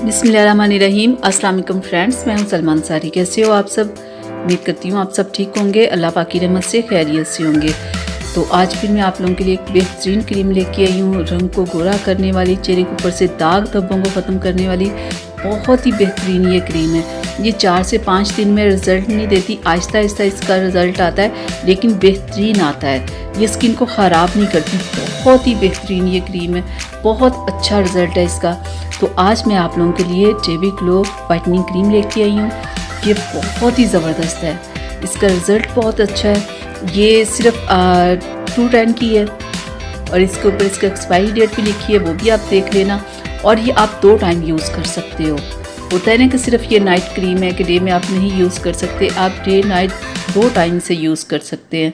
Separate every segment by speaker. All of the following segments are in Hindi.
Speaker 1: बिस्मिल्लाहिर्रहमानिर्रहीम। अस्सलाम वालेकुम फ्रेंड्स, मैं हूं सलमा अंसारी। कैसे हो आप सब? उम्मीद करती हूँ आप सब ठीक होंगे, अल्लाह पाक की रहमत से खैरियत से होंगे। तो आज फिर मैं आप लोगों के लिए एक बेहतरीन क्रीम लेके आई हूँ, रंग को गोरा करने वाली, चेहरे के ऊपर से दाग धब्बों को ख़त्म करने वाली बहुत ही बेहतरीन ये क्रीम है। ये 4 से 5 दिन में रिज़ल्ट नहीं देती, आहिस्ता आहिस्ता इसका रिज़ल्ट आता है, लेकिन बेहतरीन आता है। ये स्किन को ख़राब नहीं करती, बहुत ही बेहतरीन ये क्रीम है, बहुत अच्छा रिज़ल्ट है इसका। तो आज मैं आप लोगों के लिए जेबी ग्लो वाइटनिंग क्रीम लेके आई हूँ। ये बहुत ही ज़बरदस्त है, इसका रिज़ल्ट बहुत अच्छा है। ये सिर्फ 210 की है और इसके ऊपर इसका एक्सपायरी डेट भी लिखी है, वो भी आप देख लेना। और ये आप 2 टाइम यूज़ कर सकते हो। होता है ना कि सिर्फ ये नाइट क्रीम है कि डे में आप नहीं यूज़ कर सकते, आप डे नाइट 2 टाइम से यूज़ कर सकते हैं।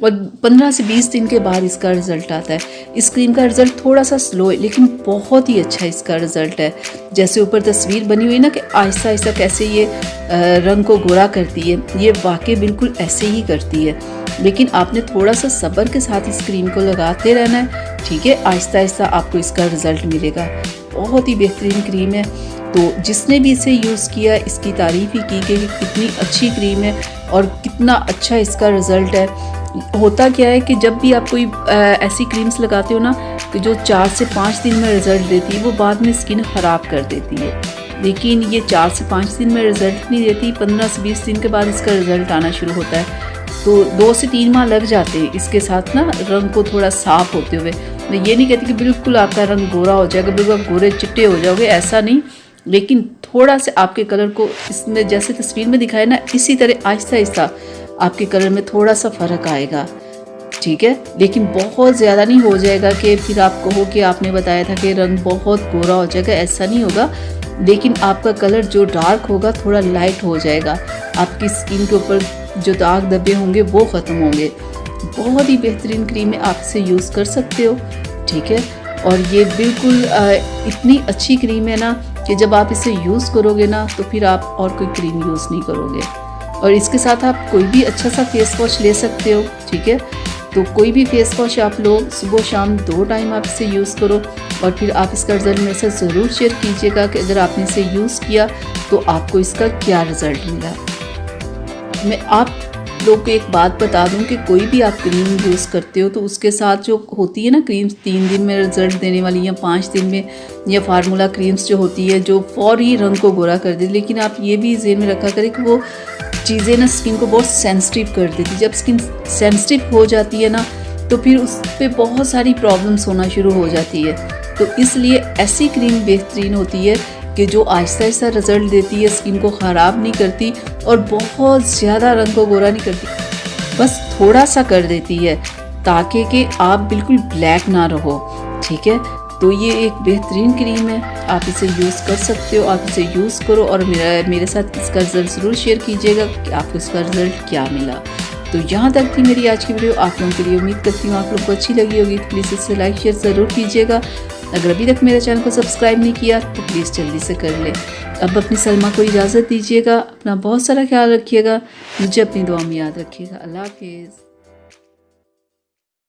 Speaker 1: और 15 से 20 दिन के बाद इसका रिज़ल्ट आता है। इस क्रीम का रिज़ल्ट थोड़ा सा स्लो है, लेकिन बहुत ही अच्छा इसका रिज़ल्ट है। जैसे ऊपर तस्वीर बनी हुई ना कि आहिस्ता आहिस्ता कैसे ये रंग को गोरा करती है, ये वाकई बिल्कुल ऐसे ही करती है। लेकिन आपने थोड़ा सा सब्र के साथ इस क्रीम को लगाते रहना है, ठीक है? आहिस्ता आहिस्ता आपको इसका रिज़ल्ट मिलेगा। बहुत ही बेहतरीन क्रीम है। तो जिसने भी इसे यूज़ किया इसकी तारीफ़ ही की कि कितनी अच्छी क्रीम है और कितना अच्छा इसका रिज़ल्ट है। होता क्या है कि जब भी आप कोई ऐसी क्रीम्स लगाते हो ना कि जो 4 से 5 दिन में रिज़ल्ट देती है, वो बाद में स्किन ख़राब कर देती है। लेकिन ये 4 से 5 दिन में रिज़ल्ट नहीं देती, 15 से 20 दिन के बाद इसका रिज़ल्ट आना शुरू होता है। तो 2 से 3 माह लग जाते हैं इसके साथ ना रंग को थोड़ा साफ़ होते हुए। मैं ये नहीं कहती कि बिल्कुल आपका रंग गोरा हो जाएगा, बिल्कुल आप गोरे चिट्टे हो जाओगे, ऐसा नहीं। लेकिन थोड़ा से आपके कलर को इसमें जैसे तस्वीर में दिखाया ना, इसी तरह आहिस्ता आहिस्ता आपके कलर में थोड़ा सा फ़र्क आएगा, ठीक है? लेकिन बहुत ज़्यादा नहीं हो जाएगा कि फिर आप कहो कि आपने बताया था कि रंग बहुत गोरा हो जाएगा, ऐसा नहीं होगा। लेकिन आपका कलर जो डार्क होगा थोड़ा लाइट हो जाएगा, आपकी स्किन के ऊपर जो दाग धब्बे होंगे वो ख़त्म होंगे। बहुत ही बेहतरीन क्रीम है, आप इसे यूज़ कर सकते हो, ठीक है? और ये बिल्कुल इतनी अच्छी क्रीम है ना कि जब आप इसे यूज़ करोगे ना तो फिर आप और कोई क्रीम यूज़ नहीं करोगे। और इसके साथ आप कोई भी अच्छा सा फेस वॉश ले सकते हो, ठीक है? तो कोई भी फेस वॉश आप लो, सुबह शाम 2 टाइम आप इसे यूज़ करो। और फिर आप इसका रिज़ल्ट मेरे साथ ज़रूर शेयर कीजिएगा कि अगर आपने इसे यूज़ किया तो आपको इसका क्या रिज़ल्ट मिला। मैं आप लोग को एक बात बता दूं कि कोई भी आप क्रीम यूज़ करते हो तो उसके साथ जो होती है ना क्रीम्स 3 दिन में रिज़ल्ट देने वाली या 5 दिन में, या फार्मूला क्रीम्स जो होती है जो फौरी रंग को गोरा कर देती, लेकिन आप ये भी ज़हन में रखा करें कि वो चीज़ें ना स्किन को बहुत सेंसिटिव कर देती। जब स्किन सेंसिटिव हो जाती है ना तो फिर उस पर बहुत सारी प्रॉब्लम्स होना शुरू हो जाती है। तो इसलिए ऐसी क्रीम बेहतरीन होती है कि जो आहिस्ता आहिस्ता रिज़ल्ट देती है, स्किन को ख़राब नहीं करती और बहुत ज़्यादा रंग को गोरा नहीं करती, बस थोड़ा सा कर देती है ताकि कि आप बिल्कुल ब्लैक ना रहो, ठीक है? तो ये एक बेहतरीन क्रीम है, आप इसे यूज़ कर सकते हो, आप इसे यूज़ करो और मेरे साथ इसका रिज़ल्ट ज़रूर शेयर कीजिएगा कि आपको इसका रिज़ल्ट क्या मिला। तो यहाँ तक थी मेरी आज की वीडियो, आप लोगों के लिए। उम्मीद करती हूँ आप लोगों को अच्छी लगी होगी। तो प्लीज़ इसे लाइक शेयर ज़रूर कीजिएगा। अगर अभी तक मेरे चैनल को सब्सक्राइब नहीं किया तो प्लीज़ जल्दी से कर ले। अब अपनी सलमा को इजाज़त दीजिएगा, अपना बहुत सारा ख्याल रखिएगा, मुझे अपनी दुआ में याद रखिएगा। अल्लाह हाफिज़।